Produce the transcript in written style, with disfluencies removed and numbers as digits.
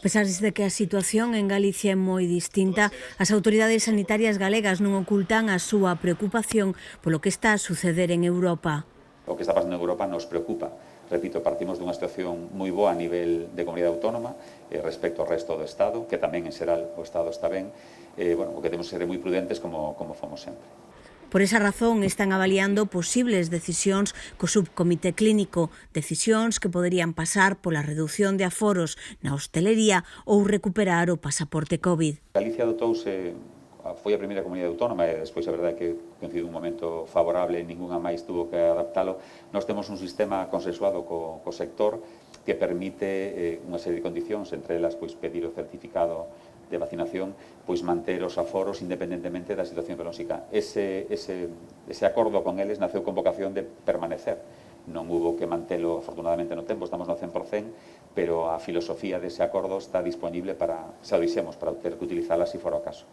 A pesar de que a situación en Galicia é moi distinta, as autoridades sanitarias galegas non ocultan a súa preocupación polo que está a suceder en Europa. O que está pasando en Europa nos preocupa. Repito, partimos dunha situación moi boa a nivel de comunidade autónoma respecto ao resto do Estado, que tamén en xeral o Estado está ben. O que temos que ser moi prudentes como fomos sempre. Por esa razón están avaliando posibles decisións co subcomité clínico, decisións que poderían pasar pola reducción de aforos na hostelería ou recuperar o pasaporte COVID. Galicia dotouse, foi a primeira comunidade autónoma e despois a verdade é que coincidiu un momento favorable e ningunha máis tuvo que adaptalo. Nós temos un sistema consensuado co sector que permite unha serie de condicións, entre elas pedir o certificado de vacinación, manter os aforos independentemente da situación epidemiolóxica. Ese acordo con eles naceu con vocación de permanecer. Non hubo que mantelo afortunadamente no tempo, estamos no 100%, pero a filosofía dese acordo está disponible para, xa o dixemos, para ter que utilizala se fora o caso.